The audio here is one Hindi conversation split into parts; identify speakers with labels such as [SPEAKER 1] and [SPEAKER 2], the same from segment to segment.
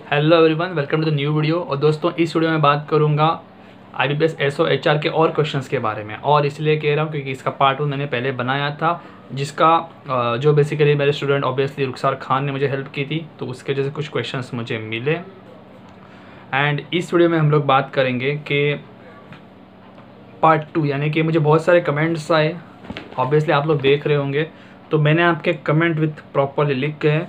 [SPEAKER 1] Hello everyone, welcome to the new video. और दोस्तों, इस वीडियो में बात करूंगा IBPS SO HR के और क्वेश्चंस के बारे में। और इसलिए कह रहा हूं क्योंकि इसका पार्ट 1 मैंने पहले बनाया था, जिसका जो बेसिकली मेरे स्टूडेंट ऑब्वियसली रुखसार खान ने मुझे हेल्प की थी, तो उसके वजह से कुछ क्वेश्चंस मुझे मिले। एंड इस वीडियो में हम लोग बात करेंगे कि पार्ट 2, यानी कि मुझे बहुत सारे कमेंट्स आए, ऑब्वियसली आप लोग देख रहे होंगे, तो मैंने आपके कमेंट विथ प्रॉपरली लिख के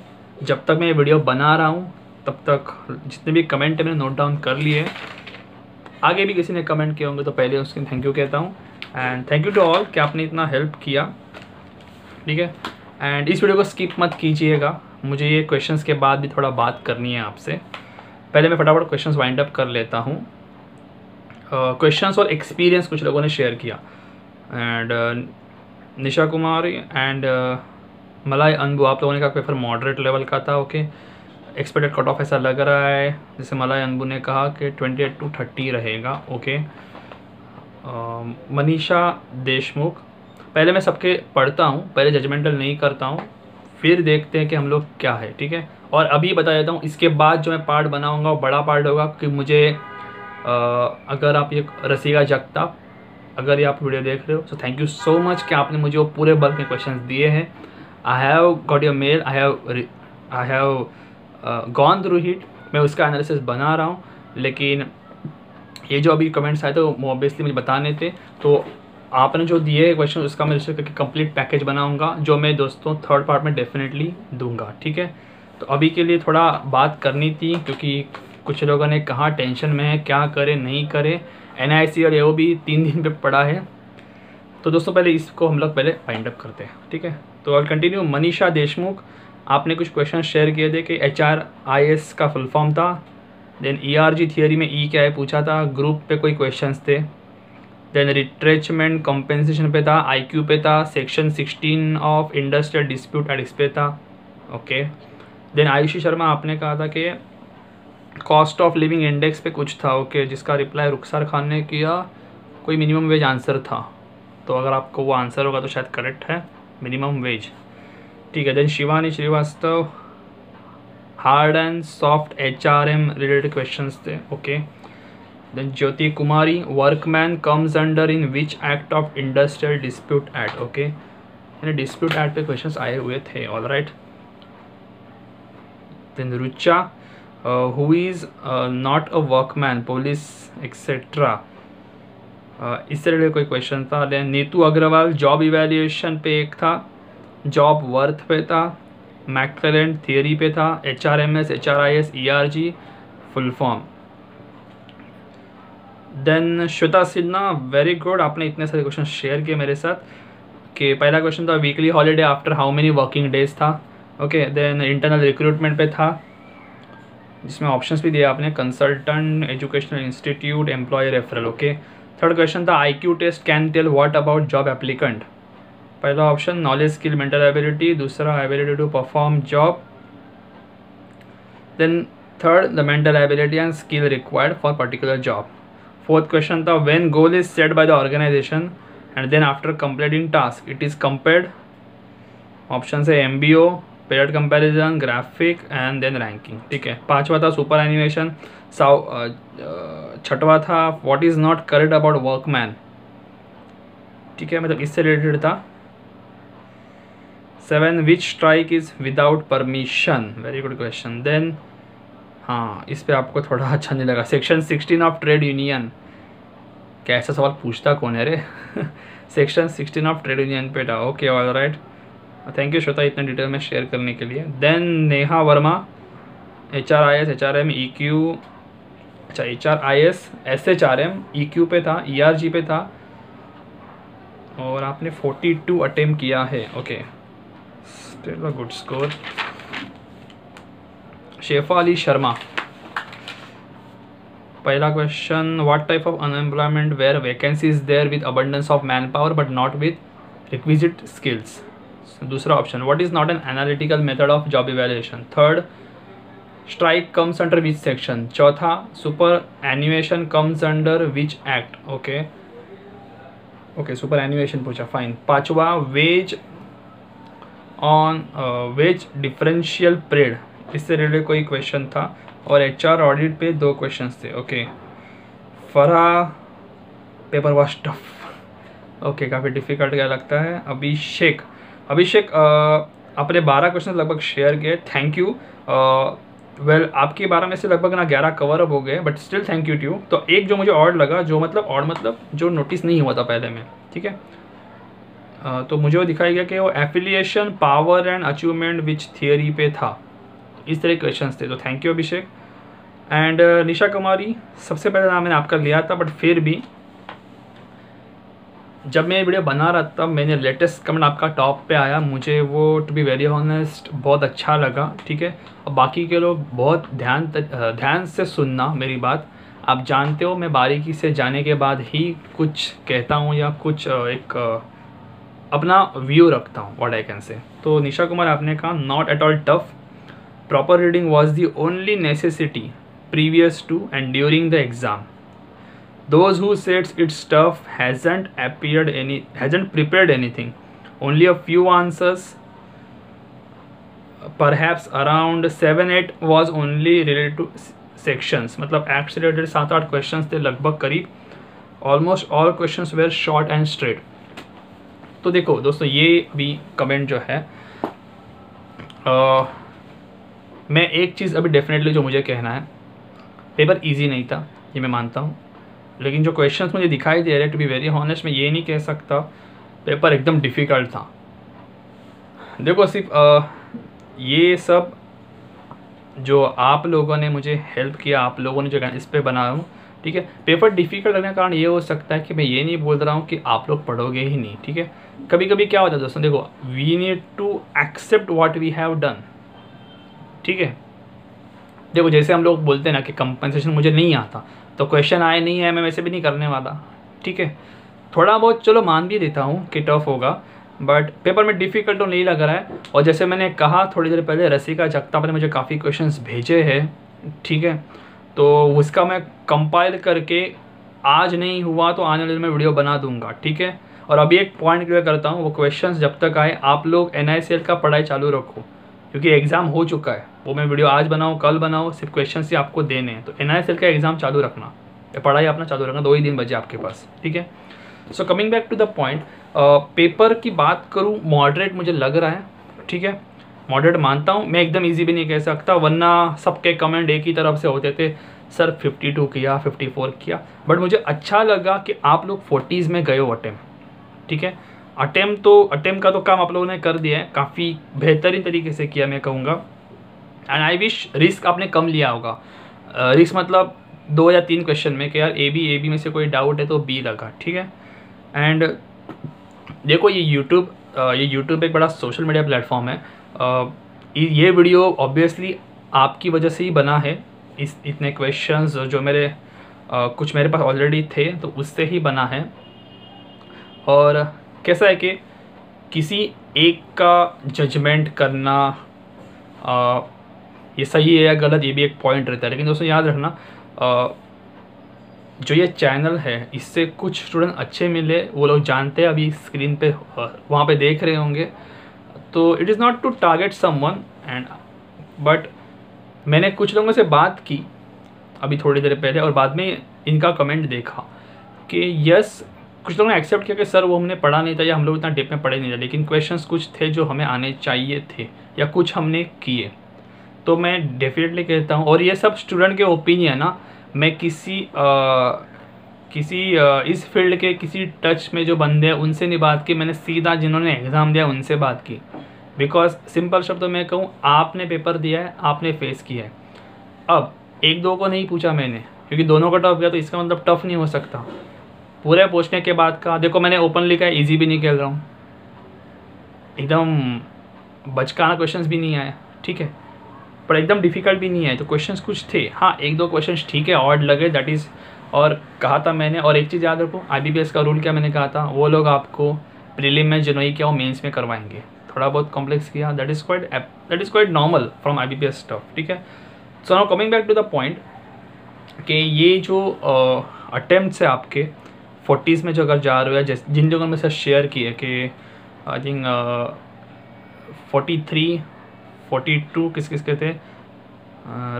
[SPEAKER 1] जब तक मैं ये वीडियो बना रहा हूँ तब तक जितने भी कमेंट है मैंने नोट डाउन कर लिए। आगे भी किसी ने कमेंट किए होंगे तो पहले उसके थैंक यू कहता हूँ। And thank you to all कि आपने इतना हेल्प किया, ठीक है। एंड इस वीडियो को स्किप मत कीजिएगा, मुझे ये क्वेश्चंस के बाद भी थोड़ा बात करनी है आपसे। पहले मैं फटाफट क्वेश्चंस वाइंड अप कर लेता हूँ। क्वेश्चंस और एक्सपीरियंस कुछ लोगों ने शेयर किया। एंड निशा कुमारी एंड मलाई अनबू, आप लोगों ने कहा पेपर मॉडरेट लेवल का था। ओके, एक्सपेक्टेड कट ऑफ ऐसा लग रहा है, जैसे मलाई अनबू ने कहा कि 28 to 30 रहेगा। ओके, मनीषा देशमुख, पहले मैं सबके पढ़ता हूँ, पहले जजमेंटल नहीं करता हूँ, फिर देखते हैं कि हम लोग क्या है, ठीक है। और अभी बता देता हूँ, इसके बाद जो मैं पार्ट बनाऊँगा वो बड़ा पार्ट होगा, कि मुझे अगर आप ये रसीगा जगताप, अगर ये आप वीडियो देख रहे हो, तो थैंक यू सो मच कि आपने मुझे वो पूरे बल्क में क्वेश्चंस दिए हैं। I have got your mail, I have gone through it, मैं उसका एनालिसिस बना रहा हूँ। लेकिन ये जो अभी कमेंट्स आए थे वो ऑब्वियसली मुझे बताने थे, तो आपने जो दिए क्वेश्चन उसका मैं रिसर्च करके कंप्लीट पैकेज बनाऊंगा, जो मैं दोस्तों थर्ड पार्ट में डेफिनेटली दूंगा, ठीक है। तो अभी के लिए थोड़ा बात करनी थी, क्योंकि कुछ लोगों ने कहा टेंशन में है, क्या करे नहीं करे, NIC और AO भी 3 दिन पे पड़ा है। तो दोस्तों पहले इसको हम लोग पहले फाइंड अप करते हैं, ठीक है। तो और कंटिन्यू। मनीषा देशमुख, आपने कुछ क्वेश्चन शेयर किए थे कि HRIS का फुल फॉर्म था, देन ERG थियोरी में E क्या है पूछा था, ग्रुप पे कोई क्वेश्चंस थे, देन रिट्रेचमेंट कॉम्पेंसेशन पे था, IQ पे था, section 16 of industrial dispute addicts पे था। ओके, देन आयुषी शर्मा, आपने कहा था कि कॉस्ट ऑफ लिविंग इंडेक्स पे कुछ था। ओके, जिसका रिप्लाई रुखसार खान ने किया, कोई मिनिमम वेज आंसर था, तो अगर आपको वो आंसर होगा तो शायद करेक्ट है, मिनिमम वेज, ठीक है। Then Shivani Srivastava, hard and soft HRM related questions थे। Okay, then Jyoti Kumari, workman comes under in which act of industrial dispute act. Okay, यानी डिस्प्यूट एक्ट पे क्वेश्चंस आए हुए थे, all right. Then Rucha, who is not a workman, police etcetera, इससे रिलेटेड कोई क्वेश्चन था। Then Neetu Agarwal, job evaluation पे एक था, जॉब वर्थ पे था, मैकलेलैंड थियरी पे था, HRMS HRIS ERG full form. Then Shweta Sinha, very good, आपने इतने सारे क्वेश्चन शेयर किए मेरे साथ। कि पहला क्वेश्चन था weekly holiday after how many working days था। ओके, देन इंटरनल रिक्रूटमेंट पे था, जिसमें ऑप्शंस भी दिए आपने, consultant, educational institute, employee referral. Okay, third question था IQ test can tell what about job applicant. पहला option knowledge skill mental ability, दूसरा ability to perform job, then third the mental ability and skill required for particular job. Fourth question था when goal is set by the organization and then after completing task it is compared. Option है MBO, period comparison, graphic and then ranking, ठीक है। पांचवा था सुपर एनिमेशन, छठवा था what is not correct about workman, ठीक है, मतलब इससे रिलेटेड था। 7 which strike is without permission, very good question. Then हाँ, इस पे आपको थोड़ा अच्छा नहीं लगा, सेक्शन 16 ऑफ ट्रेड यूनियन, क्या ऐसा सवाल पूछता कौन है रे सेक्शन 16 ऑफ ट्रेड यूनियन पे था। Okay, all right, thank you Shweta इतने डिटेल में शेयर करने के लिए। Then Neha Verma, HRIS HRM EQ, अच्छा HRIS SHRM EQ पे था, ERG पे था, और आपने 42 अटेम्प्ट किया है। Okay, still a good score. Shefa Ali Sharma, पहला question what type of unemployment where vacancy is there with abundance of man power but not with requisite skills. दूसरा option what is not an analytical method of job evaluation. Third, strike comes under which section. चौथा, superannuation comes under which act. Okay okay, superannuation पूछा, फाइन। पांचवा, wage on wage differential parade इससे रिलेटेड कोई क्वेश्चन था, और HR ऑडिट पे 2 क्वेश्चंस थे। Okay, Farha paper was tough. Okay, काफ़ी डिफ़िकल्ट क्या लगता है। अभिषेक आपने 12 क्वेश्चन लगभग शेयर किए, थैंक यू। वेल आपके 12 में से लगभग ना 11 कवर अप हो गए, but still thank you to you. तो एक जो मुझे ऑड लगा, जो मतलब जो नोटिस नहीं हुआ था पहले में, ठीक है, तो मुझे वो दिखाया गया कि वो affiliation, power and achievement which theory पे था। इस तरह के क्वेश्चंस थे, तो thank you Abhishek. And Nisha Kumari, सबसे पहले नाम मैंने आपका लिया था, बट फिर भी जब मैं वीडियो बना रहा था मैंने लेटेस्ट कमेंट आपका टॉप पे आया, मुझे वो टू बी वेरी ऑनेस्ट बहुत अच्छा लगा, ठीक है। और बाकी के लोग बहुत ध्यान से सुनना मेरी बात। आप जानते हो मैं बारीकी से जाने के बाद ही कुछ कहता हूँ या कुछ एक अपना व्यू रखता हूँ, व्हाट आई कैन से। तो निशा कुमार आपने कहा not at all tough, proper reading was the only necessity previous to and during the exam. Those who said it's tough hasn't prepared anything. Only a few answers, perhaps around 7-8 was only related to sections. मतलब एक्ट से रिलेटेड 7-8 क्वेश्चंस थे लगभग करीब। Almost all questions were short and straight. तो देखो दोस्तों, ये अभी कमेंट जो है, मैं एक चीज़ अभी डेफिनेटली जो मुझे कहना है, पेपर इजी नहीं था, ये मैं मानता हूँ, लेकिन जो क्वेश्चंस मुझे दिखाई दे रहे, टू बी वेरी ऑनेस्ट मैं ये नहीं कह सकता पेपर एकदम डिफ़िकल्ट था। देखो सिर्फ ये सब जो आप लोगों ने मुझे हेल्प किया, आप लोगों ने जो इस पर बनाया हूँ, ठीक है। पेपर डिफ़िकल्ट लगने का कारण ये हो सकता है कि मैं ये नहीं बोल रहा हूँ कि आप लोग पढ़ोगे ही नहीं, ठीक है। कभी कभी क्या होता है दोस्तों, देखो we need to accept what we have done, ठीक है। देखो जैसे हम लोग बोलते हैं ना कि कंपनसेशन मुझे नहीं आता, तो क्वेश्चन आए नहीं है मैं वैसे भी नहीं करने वाला, ठीक है। थोड़ा बहुत चलो मान भी देता हूँ कि टफ होगा, बट पेपर में डिफ़िकल्ट तो नहीं लग रहा है। और जैसे मैंने कहा थोड़ी देर पहले, रसिका जगताप ने मुझे काफ़ी क्वेश्चंस भेजे हैं, ठीक है, तो उसका मैं कंपाइल करके आज नहीं हुआ तो आने वाले दिन में वीडियो बना दूंगा, ठीक है। और अभी एक पॉइंट क्लियर करता हूँ, वो क्वेश्चंस जब तक आए आप लोग NICL का पढ़ाई चालू रखो, क्योंकि एग्ज़ाम हो चुका है। वो मैं वीडियो आज बनाऊँ कल बनाऊँ, सिर्फ क्वेश्चन ही आपको देने हैं। तो NICL का एग्ज़ाम चालू रखना, पढ़ाई अपना चालू रखना, 2 ही दिन बचे आपके पास, ठीक है। So coming back to the point, paper की बात करूँ, मॉडरेट मुझे लग रहा है, ठीक है। मॉडरेट मानता हूँ, मैं एकदम ईजी भी नहीं कह सकता, वरना सबके कमेंट एक ही तरफ से होते थे, सर 52 किया 54 किया। बट मुझे अच्छा लगा कि आप लोग 40s में गए हो अटेम्प्ट, ठीक है। अटेम्प्ट का तो काम आप लोगों ने कर दिया है, काफ़ी बेहतरीन तरीके से किया मैं कहूँगा। एंड आई विश रिस्क आपने कम लिया होगा। रिस्क मतलब 2 या 3 क्वेश्चन में कि यार ए बी में से कोई डाउट है तो B लगा, ठीक है। एंड देखो ये यूट्यूब एक बड़ा सोशल मीडिया प्लेटफॉर्म है। ये वीडियो ऑब्वियसली आपकी वजह से ही बना है। इतने क्वेश्चंस जो कुछ मेरे पास ऑलरेडी थे तो उससे ही बना है। और कैसा है कि किसी एक का जजमेंट करना ये सही है या गलत, ये भी एक पॉइंट रहता है। लेकिन दोस्तों याद रखना, जो ये चैनल है इससे कुछ स्टूडेंट अच्छे मिले, वो लोग जानते हैं, अभी स्क्रीन पे वहाँ पे देख रहे होंगे। तो it is not to target someone but मैंने कुछ लोगों से बात की अभी थोड़ी देर पहले, और बाद में इनका कमेंट देखा कि यस, कुछ लोगों ने एक्सेप्ट किया कि सर वो हमने पढ़ा नहीं था या हम लोग इतना डेप में पढ़े नहीं थे, लेकिन क्वेश्चंस कुछ थे जो हमें आने चाहिए थे या कुछ हमने किए। तो मैं डेफिनेटली कहता हूँ, और ये सब स्टूडेंट के ओपिनियन ना, मैं किसी इस फील्ड के किसी टच में जो बंदे हैं उनसे नहीं बात की, मैंने सीधा जिन्होंने एग्ज़ाम दिया उनसे बात की। बिकॉज सिंपल शब्दों में कहूँ, आपने पेपर दिया है, आपने फेस किया है। अब 1-2 को नहीं पूछा मैंने, क्योंकि दोनों का टफ गया तो इसका मतलब टफ नहीं हो सकता। पूरे पूछने के बाद का देखो, मैंने ओपनली कहा ईजी भी नहीं खेल रहा हूँ, एकदम बचकाना क्वेश्चंस भी नहीं आया, ठीक है, पर एकदम डिफ़िकल्ट भी नहीं आए। तो क्वेश्चंस कुछ थे, हाँ 1-2 क्वेश्चंस ठीक है ऑड लगे, दैट इज़। और कहा था मैंने, और एक चीज़ याद रखो, IBPS का रूल क्या मैंने कहा था, वो लोग आपको प्रीलिम में जो नहीं किया वो मेंस में करवाएंगे। थोड़ा बहुत कॉम्प्लेक्स किया, that is quite normal from IBPS stuff, ठीक है। So now coming back to the point कि ये जो अटेम्प्ट्स है आपके 40s में जो अगर जा रहे हो, या जिन लोगों में से शेयर किए कि आई थिंक 43, 42 किस किस के थे,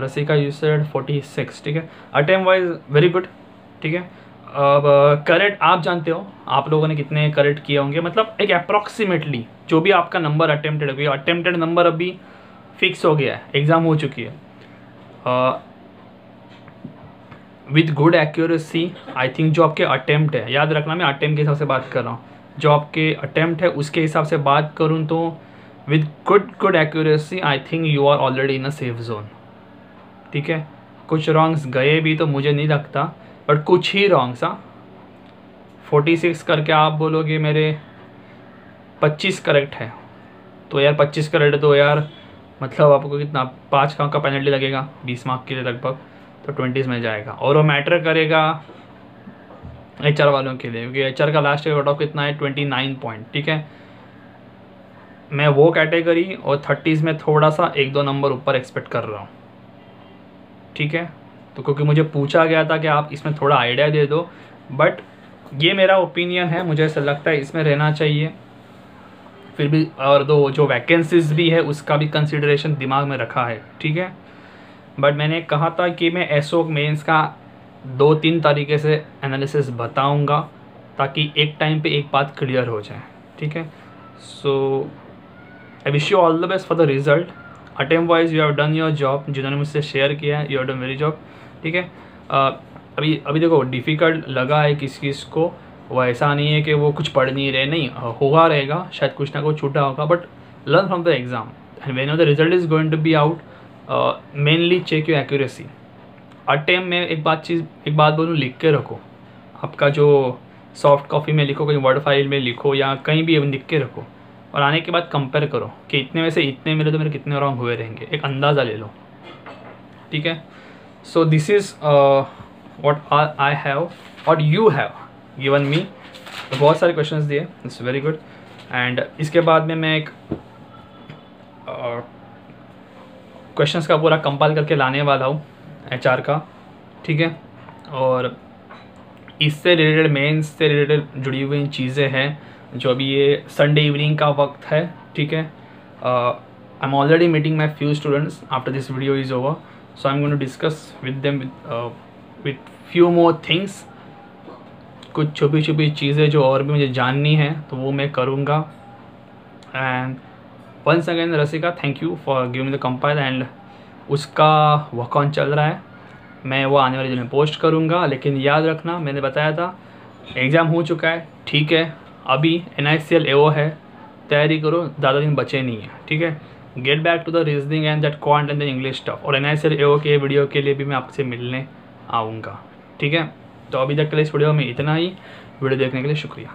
[SPEAKER 1] रसिका यू सेड 46, ठीक है। अटेम्प्ट वाइज वेरी गुड, ठीक है। अब करेक्ट आप जानते हो आप लोगों ने कितने करेक्ट किए होंगे, मतलब एक अप्रॉक्सीमेटली जो भी आपका नंबर अटेम्प्टेड हो, अटेम्प्टेड नंबर अभी फिक्स हो गया है, एग्ज़ाम हो चुकी है। With good accuracy I think जो आपके अटेम्प्ट है, याद रखना मैं अटेम्प्ट के हिसाब से बात कर रहा हूँ, जो आपके अटेम्प्ट है उसके हिसाब से बात करूँ तो with good accuracy I think you are already in a safe zone, ठीक है। कुछ रॉन्ग्स गए भी तो मुझे नहीं लगता, बट कुछ ही रॉन्ग्स। हाँ 46 करके आप बोलोगे मेरे 25 करेक्ट है, तो यार 25 करेक्ट है तो यार मतलब आपको कितना 5 का पेनल्टी लगेगा 20 मार्क के लिए लगभग, तो 20s में जाएगा। और वो मैटर करेगा HR वालों के लिए, क्योंकि HR का लास्ट ईयर कट ऑफ कितना है 29 पॉइंट, ठीक है। मैं वो कैटेगरी और 30s में थोड़ा सा 1-2 नंबर ऊपर एक्सपेक्ट कर रहा हूँ, ठीक है। तो क्योंकि मुझे पूछा गया था कि आप इसमें थोड़ा आइडिया दे दो, बट ये मेरा ओपिनियन है, मुझे ऐसा लगता है इसमें रहना चाहिए फिर भी। और दो जो वैकेंसीज भी है उसका भी कंसिडरेशन दिमाग में रखा है, ठीक है। बट मैंने कहा था कि मैं एसओ मेंस का 2-3 तरीके से एनालिसिस बताऊंगा ताकि एक टाइम पे एक बात क्लियर हो जाए, ठीक है। So I wish you all the best for the result. Attempt wise you have done your job, जिन्होंने मुझसे शेयर किया है you have done very job, ठीक है। अभी देखो डिफ़िकल्ट लगा है किस को, वो ऐसा नहीं है कि वो कुछ पढ़ नहीं रहे, नहीं होगा रहेगा, शायद कुछ ना कुछ छूटा होगा, but learn from the exam and when the result is going to be out, mainly check your accuracy. Attempt में एक बात बोलूँ, लिख के रखो, आपका जो सॉफ्ट कॉपी में लिखो, कहीं वर्ड फाइल में लिखो या कहीं भी लिख के रखो, और आने के बाद कंपेयर करो कि इतने में से इतने मिले तो मेरे कितने रॉन्ग हुए रहेंगे, एक अंदाज़ा ले लो, ठीक है। So this is what I have और यू हैव गिवन मी। तो बहुत सारे क्वेश्चंस दिए, इट्स वेरी गुड। एंड इसके बाद में मैं एक क्वेश्चंस का पूरा कंपाइल करके लाने वाला हूँ HR का, ठीक है। और इससे रिलेटेड मेंस से रिलेटेड जुड़ी हुई चीज़ें हैं, जो अभी ये संडे इवनिंग का वक्त है, ठीक है। I am already meeting my few students after this video is over, so I am going to discuss with them with few more things. कुछ छुपी छुपी चीज़ें जो और भी मुझे जाननी है तो वो मैं करूँगा। And once again Rasika, thank you for giving the compile. And उसका वर्क ऑन चल रहा है, मैं वो आने वाले दिन में पोस्ट करूँगा। लेकिन याद रखना, मैंने बताया था एग्ज़ाम हो चुका है, ठीक है। अभी NICL AO है, तैयारी करो, ज़्यादा दिन बचे नहीं है, ठीक है। Get back to the reasoning and that quant and the English stuff. और NICL AO के वीडियो के लिए भी मैं आपसे मिलने आऊँगा, ठीक है। तो अभी तक के लिए इस वीडियो में इतना ही। वीडियो देखने के लिए शुक्रिया।